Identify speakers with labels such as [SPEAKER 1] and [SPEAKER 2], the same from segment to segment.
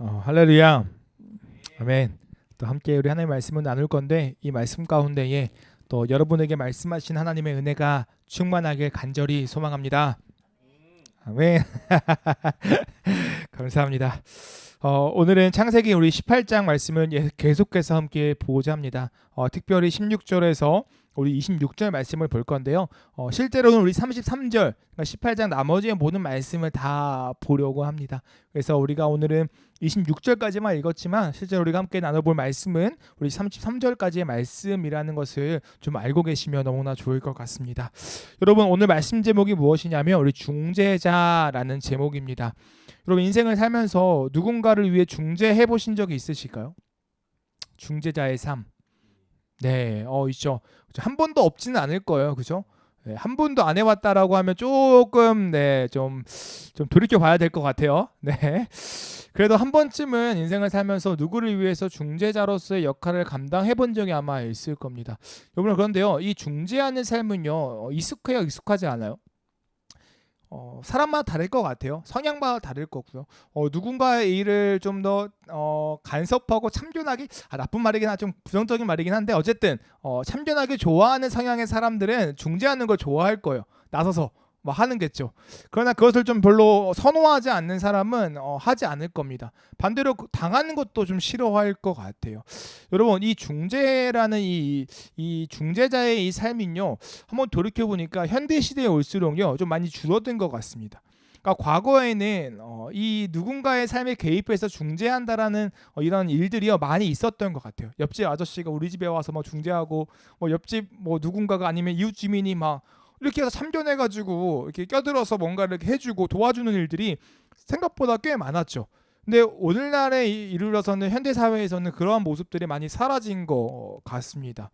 [SPEAKER 1] 할렐루야. 아멘. 또 함께 우리 하나님의 말씀을 나눌 건데 이 말씀 가운데에 또 여러분에게 말씀하신 하나님의 은혜가 충만하길 간절히 소망합니다. 아멘. 감사합니다. 오늘은 창세기 우리 18장 말씀을 계속해서 함께 보고자 합니다. 특별히 16절에서 우리 26절 말씀을 볼 건데요. 실제로는 우리 33절, 그러니까 18장 나머지의 모든 말씀을 다 보려고 합니다. 그래서 우리가 오늘은 26절까지만 읽었지만 실제로 우리가 함께 나눠볼 말씀은 우리 33절까지의 말씀이라는 것을 좀 알고 계시면 너무나 좋을 것 같습니다. 여러분, 오늘 말씀 제목이 무엇이냐면 우리 중재자라는 제목입니다. 여러분, 인생을 살면서 누군가를 위해 중재해 보신 적이 있으실까요? 중재자의 삶. 네, 있죠. 한 번도 없지는 않을 거예요, 그죠? 네, 한 번도 안 해봤다라고 하면 조금 좀 돌이켜 봐야 될 것 같아요. 네. 그래도 한 번쯤은 인생을 살면서 누구를 위해서 중재자로서의 역할을 감당해 본 적이 아마 있을 겁니다. 여러분, 그런데요, 이 중재하는 삶은요, 익숙해요, 익숙하지 않아요? 사람마다 다를 것 같아요. 성향마다 다를 거고요. 누군가의 일을 좀 더 간섭하고 참견하기, 나쁜 말이긴 좀 부정적인 말이긴 한데 어쨌든 참견하기 좋아하는 성향의 사람들은 중재하는 걸 좋아할 거예요. 나서서 하는 겠죠. 그러나 그것을 좀 별로 선호하지 않는 사람은 하지 않을 겁니다. 반대로 당하는 것도 좀 싫어할 것 같아요. 여러분, 이 중재라는 이 중재자의 이 삶은요, 한번 돌이켜 보니까 현대 시대에 올수록요 좀 많이 줄어든 것 같습니다. 그러니까 과거에는 이 누군가의 삶에 개입해서 중재한다라는 이런 일들이요 많이 있었던 것 같아요. 옆집 아저씨가 우리 집에 와서 중재하고, 옆집 누군가가 아니면 이웃 주민이 이렇게 해서 참견해가지고 이렇게 껴들어서 뭔가를 이렇게 해주고 도와주는 일들이 생각보다 꽤 많았죠. 근데 오늘날에 이르러서는 현대 사회에서는 그러한 모습들이 많이 사라진 것 같습니다.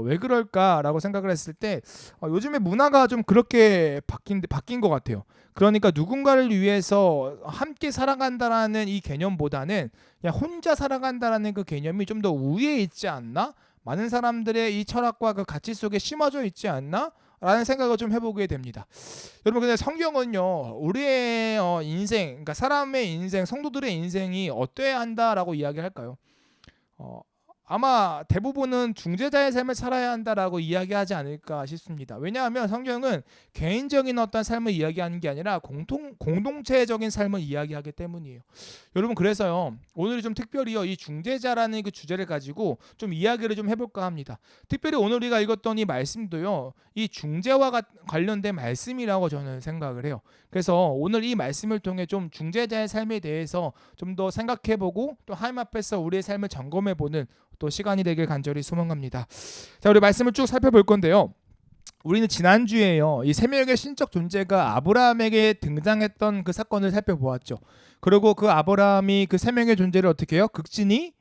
[SPEAKER 1] 왜 그럴까라고 생각을 했을 때 요즘에 문화가 좀 그렇게 바뀐 것 같아요. 그러니까 누군가를 위해서 함께 살아간다라는 이 개념보다는 그냥 혼자 살아간다라는 그 개념이 좀 더 우위에 있지 않나? 많은 사람들의 이 철학과 그 가치 속에 심어져 있지 않나? 라는 생각을 좀 해보게 됩니다. 여러분, 근데 성경은요 우리의 인생, 그러니까 사람의 인생, 성도들의 인생이 어때야 한다라고 이야기할까요? 아마 대부분은 중재자의 삶을 살아야 한다라고 이야기하지 않을까 싶습니다. 왜냐하면 성경은 개인적인 어떤 삶을 이야기하는 게 아니라 공동체적인 삶을 이야기하기 때문이에요. 여러분, 그래서요 오늘 좀 특별히요 이 중재자라는 그 주제를 가지고 좀 이야기를 좀 해볼까 합니다. 특별히 오늘 우리가 읽었던 이 말씀도요 이 중재와 관련된 말씀이라고 저는 생각을 해요. 그래서 오늘 이 말씀을 통해 좀 중재자의 삶에 대해서 좀 더 생각해보고 또 하나님 앞에서 우리의 삶을 점검해보는 또 시간이 되길 간절히 소망합니다. 자, 우리 말씀을 쭉 살펴볼 건데요. 우리는 지난주에요 이 세 명의 신적 존재가 아브라함에게 등장했던 그 사건을 살펴보았죠. 그리고 그 아브라함이 그 세 명의 존재를 어떻게 해요? 극진히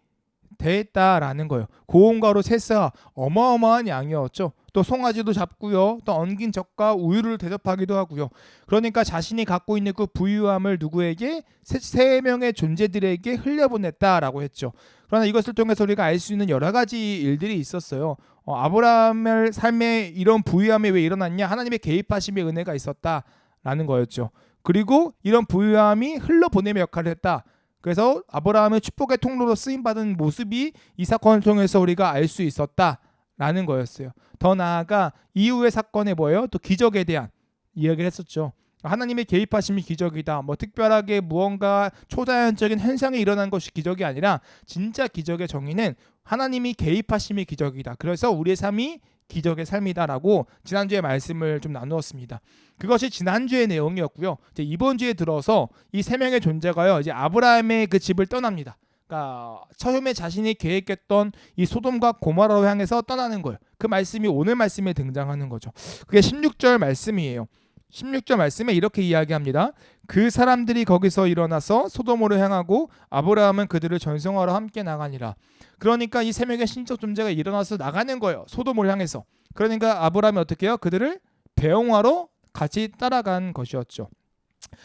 [SPEAKER 1] 대했다라는 거예요. 고온가루 셋사 어마어마한 양이었죠. 또 송아지도 잡고요. 또 엉긴 젖과 우유를 대접하기도 하고요. 그러니까 자신이 갖고 있는 그 부유함을 누구에게? 세 명의 존재들에게 흘려보냈다라고 했죠. 그러나 이것을 통해서 우리가 알 수 있는 여러 가지 일들이 있었어요. 아브라함의 삶에 이런 부유함이 왜 일어났냐? 하나님의 개입하심의 은혜가 있었다라는 거였죠. 그리고 이런 부유함이 흘러보냄의 역할을 했다. 그래서 아브라함의 축복의 통로로 쓰임받은 모습이 이 사건을 통해서 우리가 알 수 있었다라는 거였어요. 더 나아가 이후의 사건에 뭐예요? 또 기적에 대한 이야기를 했었죠. 하나님의 개입하심이 기적이다. 특별하게 무언가 초자연적인 현상이 일어난 것이 기적이 아니라 진짜 기적의 정의는 하나님이 개입하심이 기적이다. 그래서 우리의 삶이 기적의 삶이다라고 지난주에 말씀을 좀 나누었습니다. 그것이 지난주의 내용이었고요. 이제 이번 주에 들어서 이 세 명의 존재가요 이제 아브라함의 그 집을 떠납니다. 그러니까 처음에 자신이 계획했던 이 소돔과 고모라로 향해서 떠나는 거예요. 그 말씀이 오늘 말씀에 등장하는 거죠. 그게 16절 말씀이에요. 16절 말씀에 이렇게 이야기합니다. 그 사람들이 거기서 일어나서 소돔으로 향하고 아브라함은 그들을 전송하러 함께 나가니라. 그러니까 이 세 명의 신적 존재가 일어나서 나가는 거예요. 소돔을 향해서. 그러니까 아브라함이 어떻게 해요? 그들을 배웅하러 같이 따라간 것이었죠.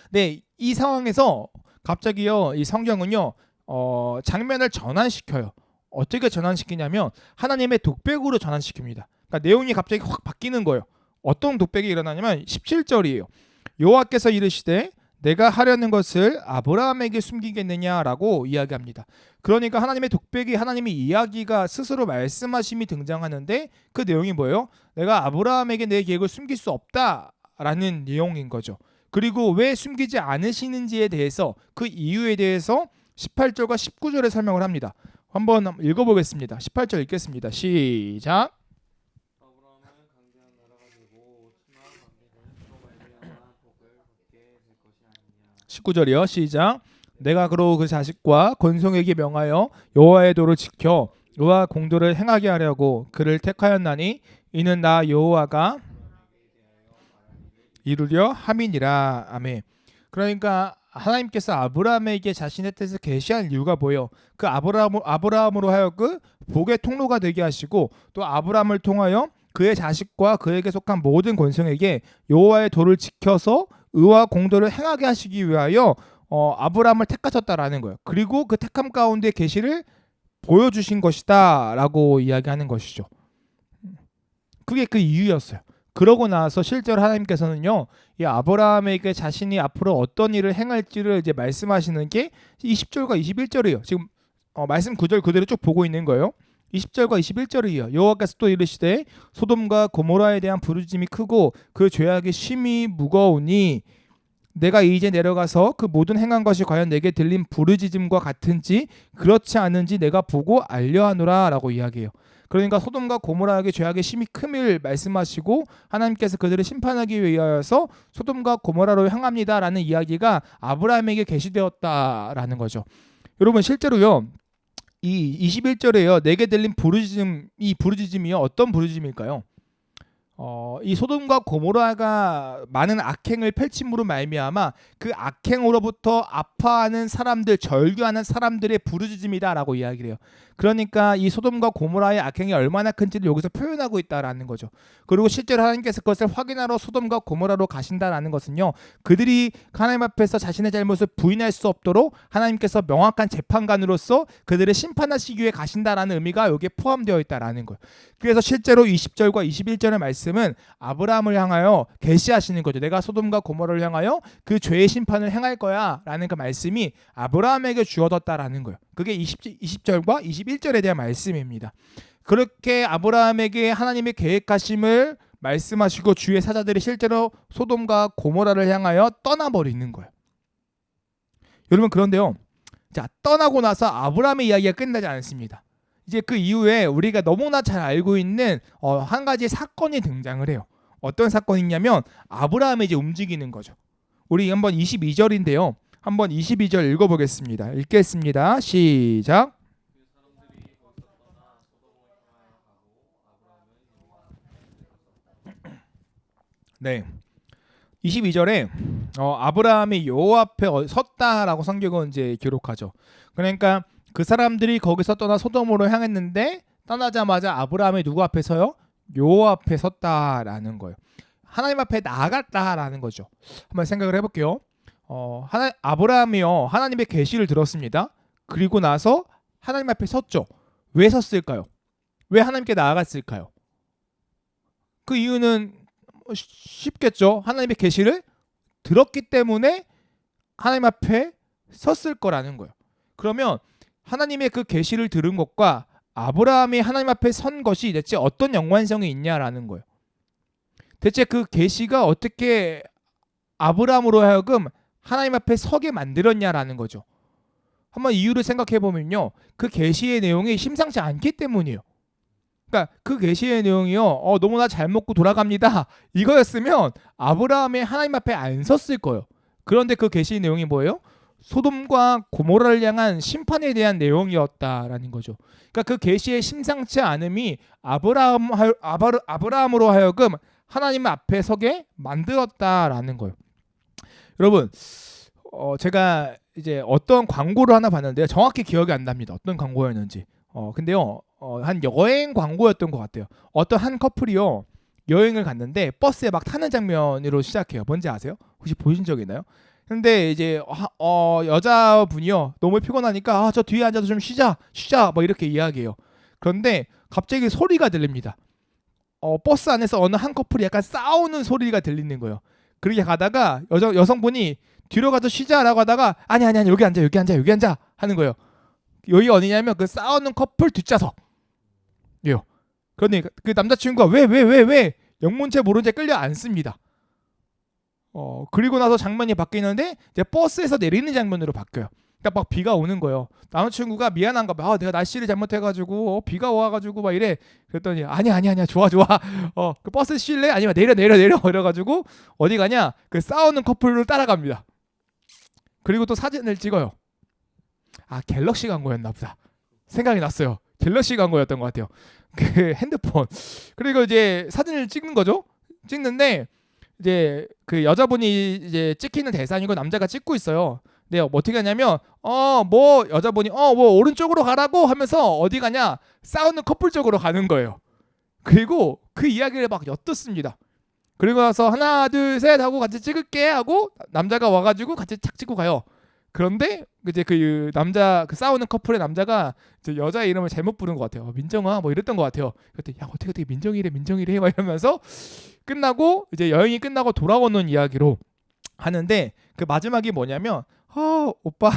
[SPEAKER 1] 네, 이 상황에서 갑자기요 이 성경은요 장면을 전환시켜요. 어떻게 전환시키냐면 하나님의 독백으로 전환시킵니다. 그러니까 내용이 갑자기 확 바뀌는 거예요. 어떤 독백이 일어나냐면 17절이에요. 여호와께서 이르시되 내가 하려는 것을 아브라함에게 숨기겠느냐라고 이야기합니다. 그러니까 하나님의 독백이 하나님의 이야기가 스스로 말씀하심이 등장하는데 그 내용이 뭐예요? 내가 아브라함에게 내 계획을 숨길 수 없다라는 내용인 거죠. 그리고 왜 숨기지 않으시는지에 대해서 그 이유에 대해서 18절과 19절에 설명을 합니다. 한번 읽어보겠습니다. 18절 읽겠습니다. 시작. 19절이요. 시작. 내가 그로 그 자식과 권속에게 명하여 여호와의 도를 지켜 의와 공도를 행하게 하려고 그를 택하였나니 이는 나 여호와가 이루려 함이니라. 아멘. 그러니까 하나님께서 아브라함에게 자신의 뜻을 계시한 이유가 뭐예요? 그 아브라함으로 하여금 복의 통로가 되게 하시고 또 아브라함을 통하여 그의 자식과 그에게 속한 모든 권속에게 여호와의 도를 지켜서 의와 공도를 행하게 하시기 위하여 아브라함을 택하셨다라는 거예요. 그리고 그 택함 가운데 계시를 보여주신 것이다라고 이야기하는 것이죠. 그게 그 이유였어요. 그러고 나서 실제로 하나님께서는요, 이 아브라함에게 자신이 앞으로 어떤 일을 행할지를 이제 말씀하시는 게 20절과 21절이에요. 지금 말씀 구절 그대로 쭉 보고 있는 거예요. 20절과 21절이에요. 여호와께서 또 이르시되 소돔과 고모라에 대한 부르짖음이 크고 그 죄악이 심히 무거우니 내가 이제 내려가서 그 모든 행한 것이 과연 내게 들린 부르짖음과 같은지 그렇지 않은지 내가 보고 알려하노라 라고 이야기해요. 그러니까 소돔과 고모라에게 죄악의 심히 큼을 말씀하시고 하나님께서 그들을 심판하기 위하여서 소돔과 고모라로 향합니다라는 이야기가 아브라함에게 계시되었다라는 거죠. 여러분 실제로요. 이 21절에요. 내게 들린 부르짖음, 이 부르짖음이요. 어떤 부르짖음일까요? 이 소돔과 고모라가 많은 악행을 펼침으로 말미암아 그 악행으로부터 아파하는 사람들, 절규하는 사람들의 부르짖음이다라고 이야기를 해요. 그러니까 이 소돔과 고모라의 악행이 얼마나 큰지를 여기서 표현하고 있다라는 거죠. 그리고 실제로 하나님께서 그것을 확인하러 소돔과 고모라로 가신다라는 것은요. 그들이 하나님 앞에서 자신의 잘못을 부인할 수 없도록 하나님께서 명확한 재판관으로서 그들을 심판하시기 위해 가신다라는 의미가 여기에 포함되어 있다라는 거예요. 그래서 실제로 20절과 21절의 말씀은 아브라함을 향하여 계시하시는 거죠. 내가 소돔과 고모라를 향하여 그 죄의 심판을 행할 거야 라는 그 말씀이 아브라함에게 주어졌다라는 거예요. 그게 20절과 21절에 대한 말씀입니다. 그렇게 아브라함에게 하나님의 계획하심을 말씀하시고 주의 사자들이 실제로 소돔과 고모라를 향하여 떠나버리는 거예요. 여러분 그런데요. 자, 떠나고 나서 아브라함의 이야기가 끝나지 않습니다. 이제 그 이후에 우리가 너무나 잘 알고 있는 한 가지 사건이 등장을 해요. 어떤 사건이냐면 아브라함이 이제 움직이는 거죠. 우리 한번 22절인데요. 한번 22절 읽어보겠습니다. 읽겠습니다. 시작. 네. 22절에 아브라함이 여호와 앞에 섰다라고 성경은 이제 기록하죠. 그러니까 그 사람들이 거기서 떠나 소돔으로 향했는데 떠나자마자 아브라함이 누구 앞에 서요? 여호와 앞에 섰다라는 거예요. 하나님 앞에 나아갔다라는 거죠. 한번 생각을 해볼게요. 아브라함이요 하나님의 계시를 들었습니다. 그리고 나서 하나님 앞에 섰죠. 왜 섰을까요? 왜 하나님께 나아갔을까요? 그 이유는 쉽겠죠. 하나님의 계시를 들었기 때문에 하나님 앞에 섰을 거라는 거예요. 그러면 하나님의 그 계시를 들은 것과 아브라함이 하나님 앞에 선 것이 대체 어떤 연관성이 있냐라는 거예요. 대체 그 계시가 어떻게 아브라함으로 하여금 하나님 앞에 서게 만들었냐라는 거죠. 한번 이유를 생각해 보면요. 그 계시의 내용이 심상치 않기 때문이에요. 그러니까 그 계시의 내용이요. 너무나 잘 먹고 돌아갑니다. 이거였으면 아브라함이 하나님 앞에 안 섰을 거예요. 그런데 그 계시의 내용이 뭐예요? 소돔과 고모라를 향한 심판에 대한 내용이었다라는 거죠. 그러니까 그 계시의 심상치 않음이 아브라함으로 하여금 하나님 앞에 서게 만들었다라는 거예요. 여러분, 제가 이제 어떤 광고를 하나 봤는데요. 정확히 기억이 안 납니다. 어떤 광고였는지. 근데요, 한 여행 광고였던 것 같아요. 어떤 한 커플이요 여행을 갔는데 버스에 막 타는 장면으로 시작해요. 뭔지 아세요? 혹시 보신 적 있나요? 근데 이제 여자분이요 너무 피곤하니까 저 뒤에 앉아서 좀 쉬자 뭐 이렇게 이야기해요. 그런데 갑자기 소리가 들립니다. 버스 안에서 어느 한 커플이 약간 싸우는 소리가 들리는 거예요. 그렇게 가다가 여성분이 뒤로 가서 쉬자라고 하다가 아니 여기 앉아 여기 앉아 하는 거예요. 여기 어디냐면 그 싸우는 커플 뒷좌석이요. 그러니 그 남자친구가 왜 영문체 모른 채 끌려 앉습니다. 그리고 나서 장면이 바뀌는데 이제 버스에서 내리는 장면으로 바뀌어요. 그러니까 막 비가 오는 거예요. 남자친구가 미안한가 봐. 내가 날씨를 잘못해가지고 비가 와가지고 막 이래. 그랬더니 아니야 좋아. 그 버스 쉴래? 아니면 내려 이래가지고 어디 가냐? 그 싸우는 커플을 따라갑니다. 그리고 또 사진을 찍어요. 갤럭시 광고였나 보다. 생각이 났어요. 갤럭시 광고였던 것 같아요. 그 핸드폰. 그리고 이제 사진을 찍는 거죠. 찍는데 이제 그 여자분이 이제 찍히는 대상이고 남자가 찍고 있어요. 네, 어떻게 하냐면 뭐 여자분이 뭐 오른쪽으로 가라고 하면서 어디 가냐? 싸우는 커플 쪽으로 가는 거예요. 그리고 그 이야기를 막 엿듣습니다. 그리고 나서 하나 둘 셋 하고 같이 찍을게 하고 남자가 와가지고 같이 착 찍고 가요. 그런데 이제 그 남자 그 싸우는 커플의 남자가 이제 여자의 이름을 잘못 부른 것 같아요. 민정아 뭐 이랬던 것 같아요. 그랬더니 야 어떻게 민정이래 막 이러면서 끝나고 이제 여행이 끝나고 돌아오는 이야기로 하는데 그 마지막이 뭐냐면 오빠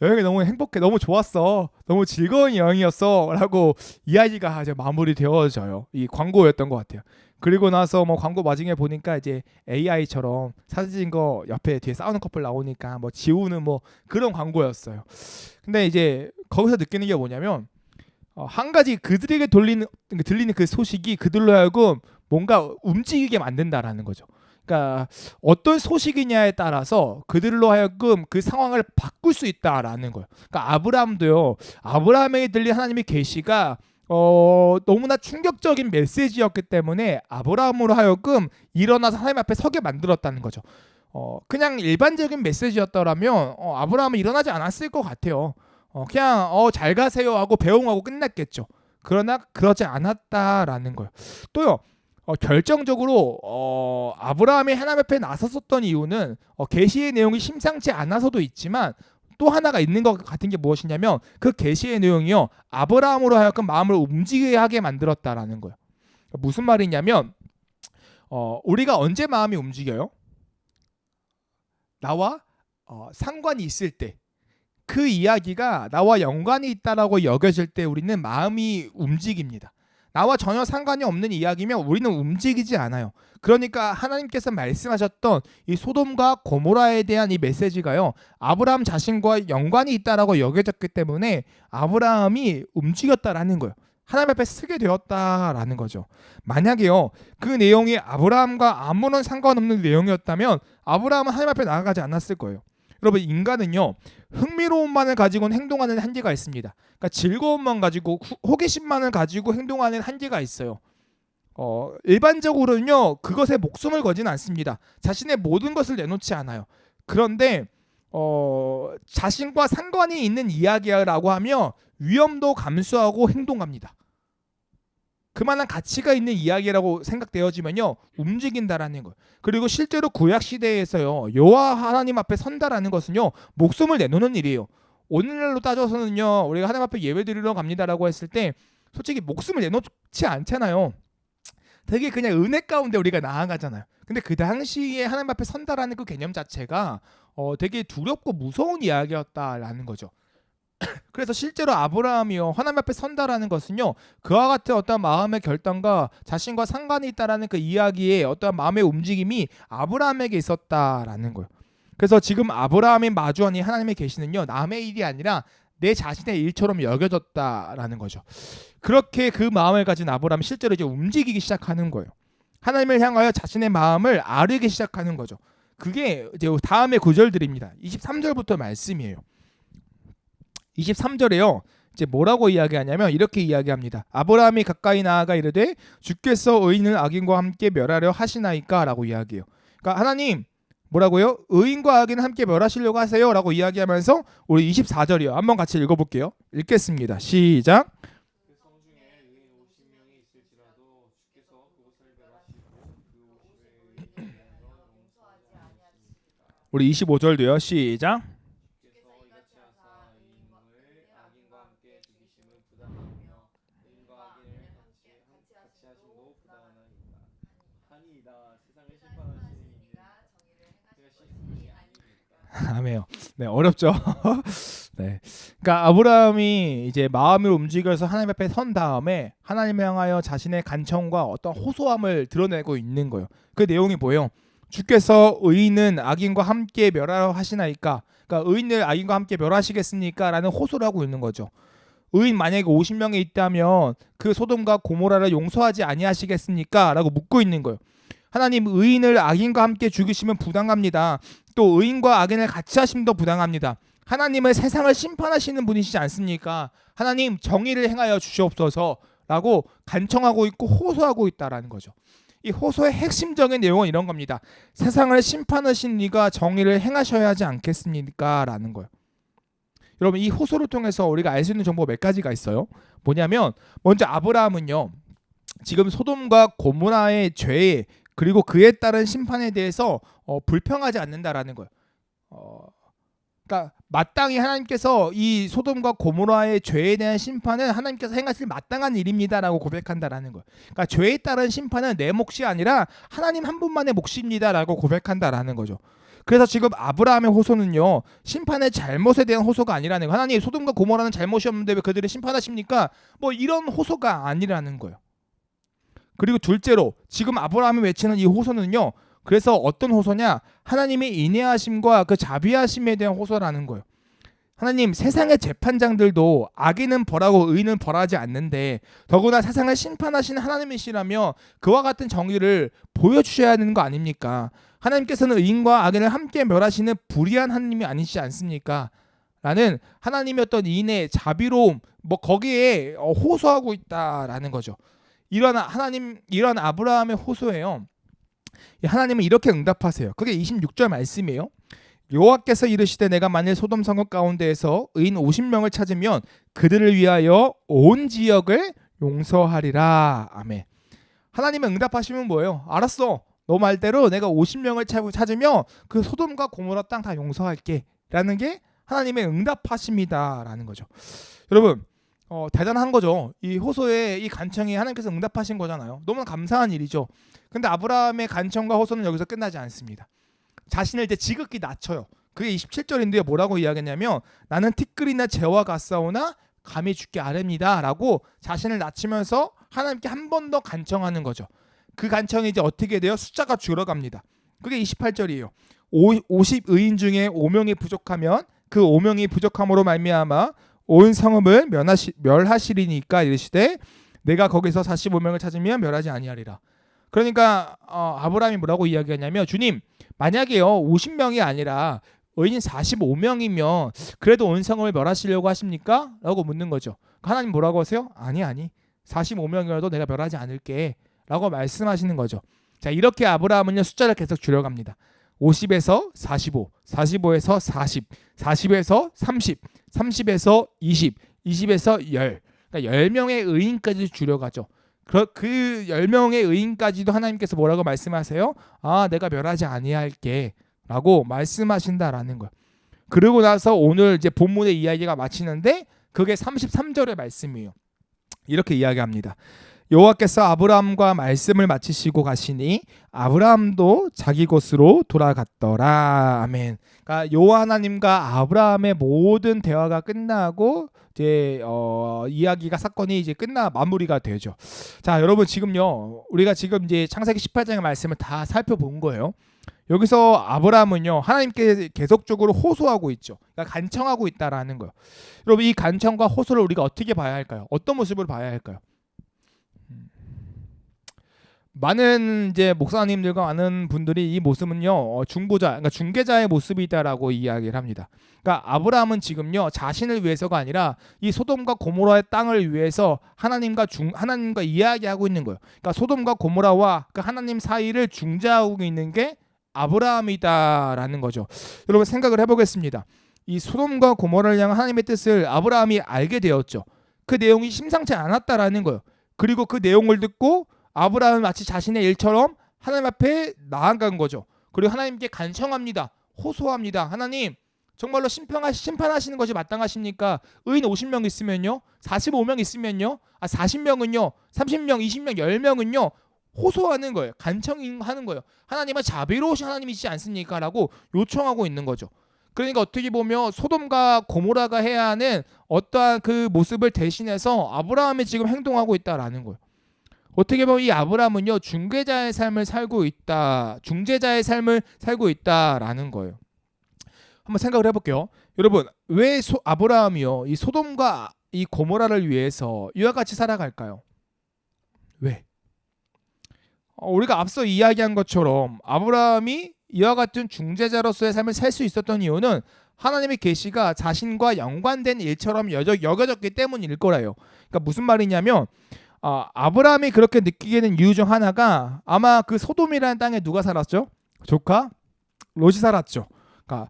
[SPEAKER 1] 여행이 너무 행복해 너무 좋았어 너무 즐거운 여행이었어 라고 이야기가 이제 마무리되어져요. 이 광고였던 것 같아요. 그리고 나서 뭐 광고 마지막에 보니까 이제 AI처럼 사진 찍은 거 옆에 뒤에 싸우는 커플 나오니까 뭐 지우는 뭐 그런 광고였어요. 근데 이제 거기서 느끼는 게 뭐냐면 한 가지 그들에게 들리는 그 소식이 그들로 하여금 뭔가 움직이게 만든다라는 거죠. 그러니까 어떤 소식이냐에 따라서 그들로 하여금 그 상황을 바꿀 수 있다라는 거예요. 그러니까 아브라함에게 들린 하나님의 계시가 너무나 충격적인 메시지였기 때문에 아브라함으로 하여금 일어나서 하나님 앞에 서게 만들었다는 거죠. 그냥 일반적인 메시지였더라면 아브라함은 일어나지 않았을 것 같아요. 그냥 잘 가세요 하고 배웅하고 끝났겠죠. 그러나 그러지 않았다라는 거예요. 또요. 결정적으로 아브라함이 하나님 앞에 나섰었던 이유는 계시의 내용이 심상치 않아서도 있지만 또 하나가 있는 것 같은 게 무엇이냐면 그 계시의 내용이요 아브라함으로 하여금 마음을 움직이게 하게 만들었다라는 거예요. 무슨 말이냐면 우리가 언제 마음이 움직여요? 나와 상관이 있을 때 그 이야기가 나와 연관이 있다라고 여겨질 때 우리는 마음이 움직입니다. 나와 전혀 상관이 없는 이야기면 우리는 움직이지 않아요. 그러니까 하나님께서 말씀하셨던 이 소돔과 고모라에 대한 이 메시지가요. 아브라함 자신과 연관이 있다라고 여겨졌기 때문에 아브라함이 움직였다라는 거예요. 하나님 앞에 서게 되었다라는 거죠. 만약에요. 그 내용이 아브라함과 아무런 상관없는 내용이었다면 아브라함은 하나님 앞에 나아가지 않았을 거예요. 여러분 인간은요. 흥미로움만을 가지고는 행동하는 한계가 있습니다. 그러니까 즐거움만 가지고 호기심만을 가지고 행동하는 한계가 있어요. 일반적으로는요 그것에 목숨을 걸지는 않습니다. 자신의 모든 것을 내놓지 않아요. 그런데 자신과 상관이 있는 이야기라고 하며 위험도 감수하고 행동합니다. 그만한 가치가 있는 이야기라고 생각되어지면요 움직인다라는 거예요. 그리고 실제로 구약 시대에서요 여호와 하나님 앞에 선다라는 것은요 목숨을 내놓는 일이에요. 오늘날로 따져서는요 우리가 하나님 앞에 예배드리러 갑니다라고 했을 때 솔직히 목숨을 내놓지 않잖아요. 되게 그냥 은혜 가운데 우리가 나아가잖아요. 근데 그 당시에 하나님 앞에 선다라는 그 개념 자체가 되게 두렵고 무서운 이야기였다라는 거죠. 그래서 실제로 아브라함이요 하나님 앞에 선다라는 것은요 그와 같은 어떤 마음의 결단과 자신과 상관이 있다라는 그 이야기의 어떤 마음의 움직임이 아브라함에게 있었다라는 거예요. 그래서 지금 아브라함이 마주한 이 하나님의 계시는요 남의 일이 아니라 내 자신의 일처럼 여겨졌다라는 거죠. 그렇게 그 마음을 가진 아브라함이 실제로 이제 움직이기 시작하는 거예요. 하나님을 향하여 자신의 마음을 아르기 시작하는 거죠. 그게 이제 다음의 구절들입니다. 23절부터 말씀이에요. 23절에요. 이제 뭐라고 이야기하냐면 이렇게 이야기합니다. 아브라함이 가까이 나아가 이르되 주께서 의인을 악인과 함께 멸하려 하시나이까라고 이야기해요. 그러니까 하나님 뭐라고요? 의인과 악인을 함께 멸하시려고 하세요라고 이야기하면서 우리 24절이요. 한번 같이 읽어볼게요. 읽겠습니다. 시작. 우리 25절도요. 시작. 아메요. 네, 어렵죠. 네. 그러니까 아브라함이 이제 마음을 움직여서 하나님 앞에 선 다음에 하나님을 향하여 자신의 간청과 어떤 호소함을 드러내고 있는 거예요. 그 내용이 뭐예요? 주께서 의인은 악인과 함께 멸하라 하시나이까. 그러니까 의인을 악인과 함께 멸하시겠습니까? 라는 호소를 하고 있는 거죠. 의인 만약에 50명이 있다면 그 소돔과 고모라를 용서하지 아니하시겠습니까? 라고 묻고 있는 거예요. 하나님, 의인을 악인과 함께 죽이시면 부당합니다. 또 의인과 악인을 같이 하심도 부당합니다. 하나님은 세상을 심판하시는 분이시지 않습니까? 하나님, 정의를 행하여 주시옵소서 라고 간청하고 있고 호소하고 있다라는 거죠. 이 호소의 핵심적인 내용은 이런 겁니다. 세상을 심판하신 이가 정의를 행하셔야 하지 않겠습니까? 라는 거예요. 여러분, 이 호소를 통해서 우리가 알 수 있는 정보가 몇 가지가 있어요. 뭐냐면 먼저 아브라함은요, 지금 소돔과 고모라의 죄에 그리고 그에 따른 심판에 대해서 불평하지 않는다라는 거예요. 그러니까 마땅히 하나님께서 이 소돔과 고모라의 죄에 대한 심판은 하나님께서 행하실 마땅한 일입니다라고 고백한다라는 거예요. 그러니까 죄에 따른 심판은 내 몫이 아니라 하나님 한 분만의 몫입니다라고 고백한다라는 거죠. 그래서 지금 아브라함의 호소는요, 심판의 잘못에 대한 호소가 아니라는 거예요. 하나님, 소돔과 고모라는 잘못이 없는데 왜 그들을 심판하십니까? 뭐 이런 호소가 아니라는 거예요. 그리고 둘째로 지금 아브라함이 외치는 이 호소는요, 그래서 어떤 호소냐? 하나님의 인내하심과 그 자비하심에 대한 호소라는 거예요. 하나님, 세상의 재판장들도 악인은 벌하고 의인은 벌하지 않는데 더구나 세상을 심판하시는 하나님이시라며 그와 같은 정의를 보여주셔야 하는 거 아닙니까? 하나님께서는 의인과 악인을 함께 멸하시는 불의한 하나님이 아니시지 않습니까? 라는 하나님의 어떤 인내, 자비로움, 뭐 거기에 호소하고 있다라는 거죠. 이런 아브라함의 호소예요. 하나님은 이렇게 응답하세요. 그게 26절 말씀이에요. 여호와께서 이르시되 내가 만일 소돔 성읍 가운데에서 의인 50명을 찾으면 그들을 위하여 온 지역을 용서하리라. 아멘. 하나님은 응답하시면 뭐예요? 알았어. 너 말대로 내가 50명을 찾으면 그 소돔과 고모라 땅 다 용서할게. 라는 게 하나님의 응답하십니다라는 거죠. 여러분, 대단한 거죠. 이 호소의 이 간청이 하나님께서 응답하신 거잖아요. 너무나 감사한 일이죠. 근데 아브라함의 간청과 호소는 여기서 끝나지 않습니다. 자신을 이제 지극히 낮춰요. 그게 27절인데요. 뭐라고 이야기했냐면 나는 티끌이나 재와 같사오나 감히 주께 아뢰니다 라고 자신을 낮추면서 하나님께 한 번 더 간청하는 거죠. 그 간청이 이제 어떻게 돼요? 숫자가 줄어갑니다. 그게 28절이에요. 50의인 중에 5명이 부족하면 그 5명이 부족함으로 말미암아 온 성읍을 멸하시리니까 이르시되 내가 거기서 45명을 찾으면 멸하지 아니하리라. 그러니까 아브라함이 뭐라고 이야기하냐면 주님, 만약에요 50명이 아니라 의인 45명이면 그래도 온 성읍을 멸하시려고 하십니까? 라고 묻는 거죠. 하나님 뭐라고 하세요? 아니 45명이라도 내가 멸하지 않을게 라고 말씀하시는 거죠. 자, 이렇게 아브라함은요 숫자를 계속 줄여갑니다. 50에서 45, 45에서 40, 40에서 30, 30에서 20, 20에서 10. 그러니까 10명의 의인까지 줄여가죠. 그 10명의 의인까지도 하나님께서 뭐라고 말씀하세요? 아, 내가 멸하지 아니할게 라고 말씀하신다라는 거예요. 그러고 나서 오늘 이제 본문의 이야기가 마치는데 그게 33절의 말씀이에요. 이렇게 이야기합니다. 여호와께서 아브라함과 말씀을 마치시고 가시니 아브라함도 자기 곳으로 돌아갔더라. 아멘. 그러니까 여호와 하나님과 아브라함의 모든 대화가 끝나고 이제 이야기가 사건이 이제 마무리가 되죠. 자, 여러분 지금요 우리가 지금 이제 창세기 18장의 말씀을 다 살펴본 거예요. 여기서 아브라함은요 하나님께 계속적으로 호소하고 있죠. 그러니까 간청하고 있다라는 거예요. 여러분 이 간청과 호소를 우리가 어떻게 봐야 할까요? 어떤 모습으로 봐야 할까요? 많은 이제 목사님들과 많은 분들이 이 모습은요 중보자, 그러니까 중개자의 모습이다라고 이야기를 합니다. 그러니까 아브라함은 지금요 자신을 위해서가 아니라 이 소돔과 고모라의 땅을 위해서 하나님과 이야기하고 있는 거예요. 그러니까 소돔과 고모라와 그 하나님 사이를 중재하고 있는 게 아브라함이다라는 거죠. 여러분 생각을 해보겠습니다. 이 소돔과 고모라를 향한 하나님의 뜻을 아브라함이 알게 되었죠. 그 내용이 심상치 않았다라는 거예요. 그리고 그 내용을 듣고 아브라함은 마치 자신의 일처럼 하나님 앞에 나아간 거죠. 그리고 하나님께 간청합니다. 호소합니다. 하나님 정말로 심판하시는 것이 마땅하십니까? 의인 50명 있으면요, 45명 있으면요, 40명은요, 30명, 20명, 10명은요 호소하는 거예요. 간청하는 거예요. 하나님은 자비로우신 하나님이시지 않습니까? 라고 요청하고 있는 거죠. 그러니까 어떻게 보면 소돔과 고모라가 해야 하는 어떠한 그 모습을 대신해서 아브라함이 지금 행동하고 있다라는 거예요. 어떻게 보면 이 아브라함은요, 중개자의 삶을 살고 있다, 중재자의 삶을 살고 있다라는 거예요. 한번 생각을 해볼게요. 여러분, 왜 아브라함이요, 이 소돔과 이 고모라를 위해서 이와 같이 살아갈까요? 왜? 우리가 앞서 이야기한 것처럼 아브라함이 이와 같은 중재자로서의 삶을 살 수 있었던 이유는 하나님의 계시가 자신과 연관된 일처럼 여겨졌기 때문일 거라요. 그러니까 무슨 말이냐면 아브라함이 그렇게 느끼게 된 이유 중 하나가 아마 그 소돔이라는 땅에 누가 살았죠? 조카 롯이 살았죠. 그러니까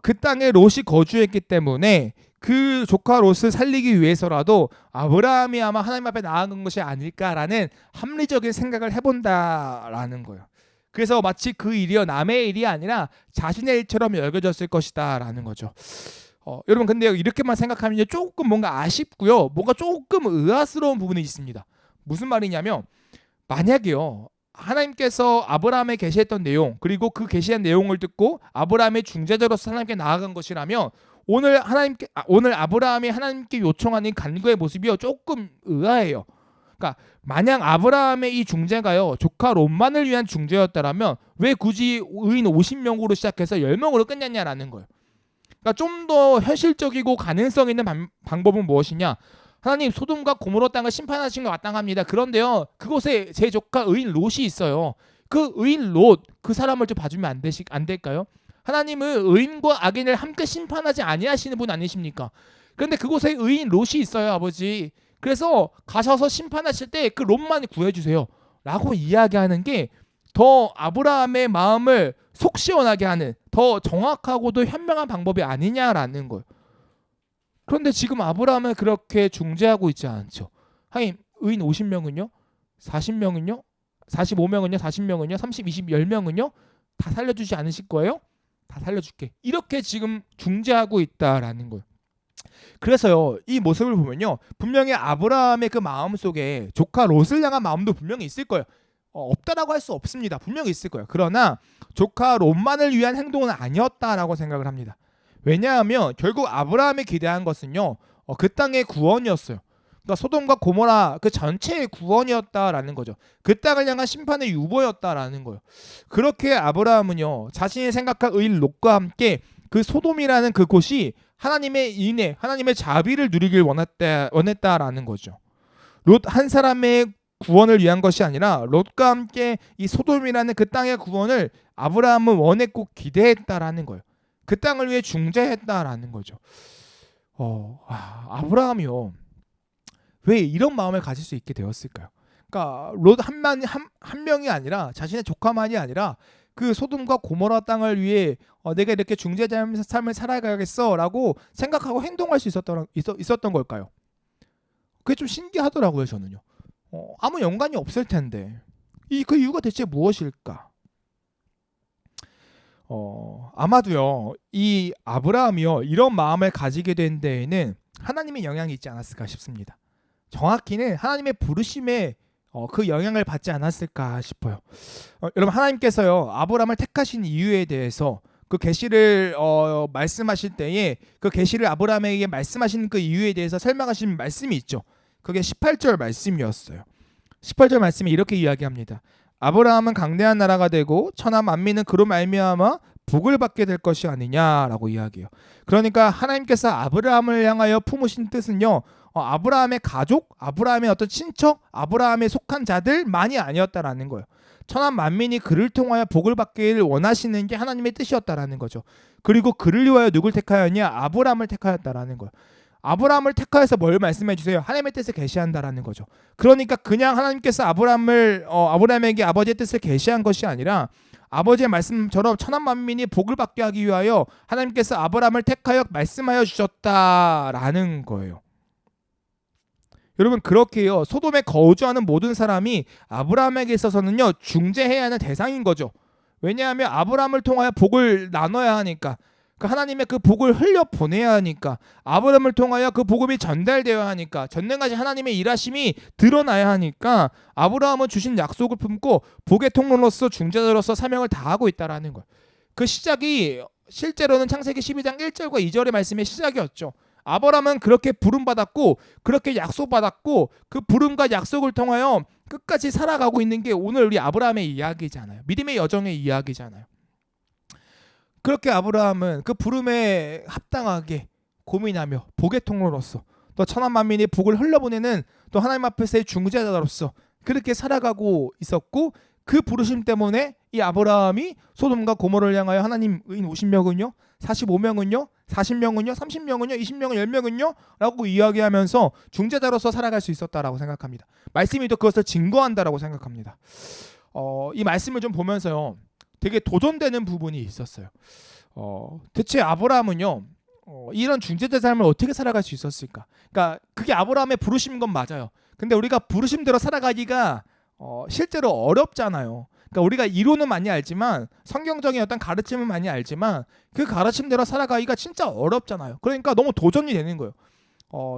[SPEAKER 1] 그 땅에 롯이 거주했기 때문에 그 조카 롯을 살리기 위해서라도 아브라함이 아마 하나님 앞에 나아간 것이 아닐까라는 합리적인 생각을 해본다라는 거예요. 그래서 마치 그 일이요, 남의 일이 아니라 자신의 일처럼 여겨졌을 것이다라는 거죠. 여러분, 근데 이렇게만 생각하면 조금 뭔가 아쉽고요, 뭔가 조금 의아스러운 부분이 있습니다. 무슨 말이냐면, 만약에요, 하나님께서 아브라함에 계시했던 내용, 그리고 그 계시한 내용을 듣고 아브라함의 중재자로서 하나님께 나아간 것이라면 오늘 아브라함이 하나님께 요청하는 간구의 모습이요, 조금 의아해요. 그러니까 만약 아브라함의 이 중재가요, 조카 롯만을 위한 중재였다라면 왜 굳이 의인 50명으로 시작해서 10명으로 끝냈냐라는 거예요. 그러니까 좀 더 현실적이고 가능성 있는 방법은 무엇이냐? 하나님, 소돔과 고모라 땅을 심판하신 것 마땅합니다. 그런데요, 그곳에 제 조카 의인 롯이 있어요. 그 의인 롯, 그 사람을 좀 봐주면 안 될까요? 하나님은 의인과 악인을 함께 심판하지 아니하시는 분 아니십니까? 그런데 그곳에 의인 롯이 있어요, 아버지. 그래서 가셔서 심판하실 때 그 롯만 구해주세요 라고 이야기하는 게 더 아브라함의 마음을 속 시원하게 하는, 더 정확하고도 현명한 방법이 아니냐라는 거예요. 그런데 지금 아브라함은 그렇게 중재하고 있지 않죠. 하긴 의인 50명은요? 40명은요? 45명은요? 40명은요? 30, 20, 10명은요? 다 살려주지 않으실 거예요? 다 살려줄게. 이렇게 지금 중재하고 있다라는 거예요. 그래서요, 이 모습을 보면요, 분명히 아브라함의 그 마음 속에 조카 롯을 향한 마음도 분명히 있을 거예요. 없다라고 할 수 없습니다. 분명히 있을 거예요. 그러나 조카 롯만을 위한 행동은 아니었다라고 생각을 합니다. 왜냐하면 결국 아브라함이 기대한 것은요, 그 땅의 구원이었어요. 그러니까 소돔과 고모라 그 전체의 구원이었다라는 거죠. 그 땅을 향한 심판의 유보였다라는 거예요. 그렇게 아브라함은요, 자신이 생각한 의인 롯과 함께 그 소돔이라는 그 곳이 하나님의 인애, 하나님의 자비를 누리길 원했다라는 거죠. 롯 한 사람의 구원을 위한 것이 아니라 롯과 함께 이 소돔이라는 그 땅의 구원을 아브라함은 원했고 기대했다라는 거예요. 그 땅을 위해 중재했다라는 거죠. 아브라함이요, 왜 이런 마음을 가질 수 있게 되었을까요? 그러니까 롯 한 명이 아니라 자신의 조카만이 아니라 그 소돔과 고모라 땅을 위해 내가 이렇게 중재자의 삶을 살아가야겠어라고 생각하고 행동할 수 있었던 걸까요? 그게 좀 신기하더라고요, 저는요. 아무 연관이 없을 텐데 그 이유가 대체 무엇일까? 아마도요, 이 아브라함이요, 이런 마음을 가지게 된 데에는 하나님의 영향이 있지 않았을까 싶습니다. 정확히는 하나님의 부르심에 그 영향을 받지 않았을까 싶어요. 여러분, 하나님께서요, 아브라함을 택하신 이유에 대해서 그 계시를 말씀하실 때에 그 계시를 아브라함에게 말씀하신 그 이유에 대해서 설명하신 말씀이 있죠. 그게 18절 말씀이었어요. 18절 말씀이 이렇게 이야기합니다. 아브라함은 강대한 나라가 되고 천하 만민은 그로 말미암아 복을 받게 될 것이 아니냐라고 이야기해요. 그러니까 하나님께서 아브라함을 향하여 품으신 뜻은요, 아브라함의 가족, 아브라함의 어떤 친척, 아브라함에 속한 자들만이 아니었다라는 거예요. 천하 만민이 그를 통하여 복을 받기를 원하시는 게 하나님의 뜻이었다라는 거죠. 그리고 그를 위하여 누굴 택하였냐? 아브라함을 택하였다라는 거예요. 아브라함을 택하여서 뭘 말씀해 주세요? 하나님의 뜻을 계시한다라는 거죠. 그러니까 그냥 하나님께서 아브라함에게 아버지의 뜻을 계시한 것이 아니라 아버지의 말씀처럼 천하 만민이 복을 받게 하기 위하여 하나님께서 아브라함을 택하여 말씀하여 주셨다라는 거예요. 여러분, 그렇게요, 소돔에 거주하는 모든 사람이 아브라함에게 있어서는요, 중재해야 하는 대상인 거죠. 왜냐하면 아브라함을 통하여 복을 나눠야 하니까, 하나님의 그 복을 흘려 보내야 하니까, 아브라함을 통하여 그 복음이 전달되어야 하니까, 전능하신 하나님의 일하심이 드러나야 하니까 아브라함은 주신 약속을 품고 복의 통로로서 중재자로서 사명을 다하고 있다라는 거예요. 그 시작이 실제로는 창세기 12장 1절과 2절의 말씀의 시작이었죠. 아브라함은 그렇게 부름받았고 그렇게 약속받았고 그 부름과 약속을 통하여 끝까지 살아가고 있는 게 오늘 우리 아브라함의 이야기잖아요. 믿음의 여정의 이야기잖아요. 그렇게 아브라함은 그 부름에 합당하게 고민하며 복의 통로로서 또 천한 만민의 복을 흘려보내는 또 하나님 앞에서의 중재자로서 그렇게 살아가고 있었고 그 부르심 때문에 이 아브라함이 소돔과 고모를 향하여 하나님 의인 50명은요 45명은요 40명은요 30명은요 20명은 10명은요 라고 이야기하면서 중재자로서 살아갈 수 있었다라고 생각합니다. 말씀이 또 그것을 증거한다라고 생각합니다. 이 말씀을 좀 보면서요 되게 도전되는 부분이 있었어요. 대체 아브라함은요 이런 중재자 삶을 어떻게 살아갈 수 있었을까? 그러니까 그게 아브라함의 부르심인 건 맞아요. 근데 우리가 부르심대로 살아가기가 실제로 어렵잖아요. 그러니까 우리가 이론은 많이 알지만 성경적인 어떤 가르침은 많이 알지만 그 가르침대로 살아가기가 진짜 어렵잖아요. 그러니까 너무 도전이 되는 거예요.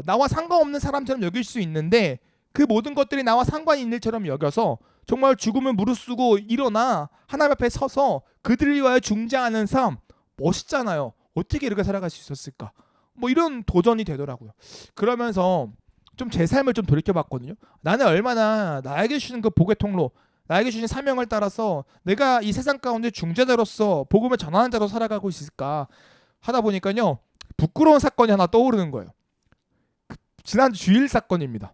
[SPEAKER 1] 나와 상관없는 사람처럼 여길 수 있는데 그 모든 것들이 나와 상관이 있는 일처럼 여겨서 정말 죽음을 무릅쓰고 일어나 하나님 앞에 서서 그들을 위하여 중재하는 삶 멋있잖아요. 어떻게 이렇게 살아갈 수 있었을까? 뭐 이런 도전이 되더라고요. 그러면서 좀 제 삶을 좀 돌이켜봤거든요. 나는 얼마나 나에게 주신 그 복의 통로, 나에게 주신 사명을 따라서 내가 이 세상 가운데 중재자로서 복음을 전하는 자로 살아가고 있을까 하다 보니까요. 부끄러운 사건이 하나 떠오르는 거예요. 지난 주일 사건입니다.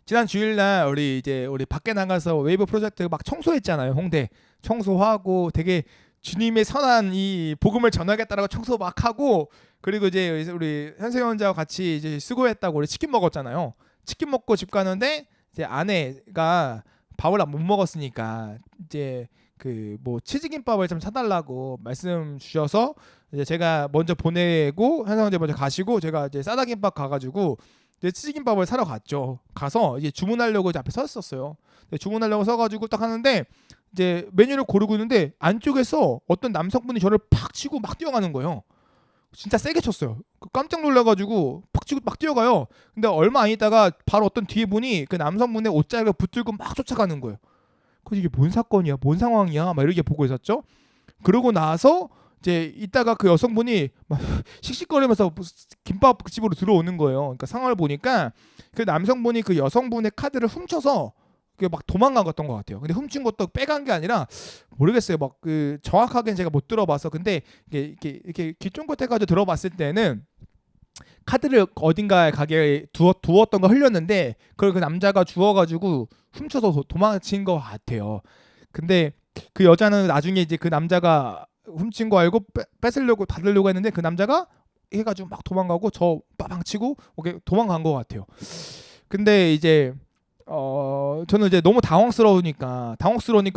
[SPEAKER 1] 지난 주일날 우리 밖에 나가서 웨이브 프로젝트 막 청소했잖아요. 홍대 청소하고 되게 주님의 선한 이 복음을 전하겠다라고 청소 막 하고 그리고 이제 우리 현세원자와 같이 이제 수고했다고 우리 치킨 먹었잖아요. 치킨 먹고 집 가는데 이제 아내가 밥을 못 먹었으니까 이제 그 뭐 치즈김밥을 좀 사달라고 말씀 주셔서 이제 제가 먼저 보내고 현세원자 먼저 가시고 제가 이제 싸다김밥 가가지고 이제 치즈김밥을 사러 갔죠. 가서 이제 주문하려고 이제 앞에 섰었어요. 주문하려고 서가지고 딱 하는데 이제 메뉴를 고르고 있는데 안쪽에서 어떤 남성분이 저를 팍 치고 막 뛰어가는 거예요. 진짜 세게 쳤어요. 깜짝 놀라가지고 팍 치고 막 뛰어가요. 근데 얼마 안 있다가 바로 어떤 뒤에 분이 그 남성분의 옷자락을 붙들고 막 쫓아가는 거예요. 그래서 이게 뭔 사건이야, 뭔 상황이야, 막 이렇게 보고 있었죠. 그러고 나서 이제 이따가 그 여성분이 막 씩씩거리면서 김밥집으로 들어오는 거예요. 그러니까 상황을 보니까 그 남성분이 그 여성분의 카드를 훔쳐서 막 도망갔던 것 같아요. 근데 훔친 것도 빼간 게 아니라 모르겠어요. 막 그 정확하게는 제가 못 들어봐서 근데 이렇게 귀쫑긋해가지고 들어봤을 때는 카드를 어딘가에 가게에 두었던 거 흘렸는데 그걸 그 남자가 주워가지고 훔쳐서 도망친 것 같아요. 근데 그 여자는 나중에 이제 그 남자가 훔친 거 알고 뺏으려고 닫으려고 했는데 그 남자가 해가지고 막 도망가고 저 빵치고 도망간 것 같아요. 근데 이제 저는 이제 너무 당황스러우니까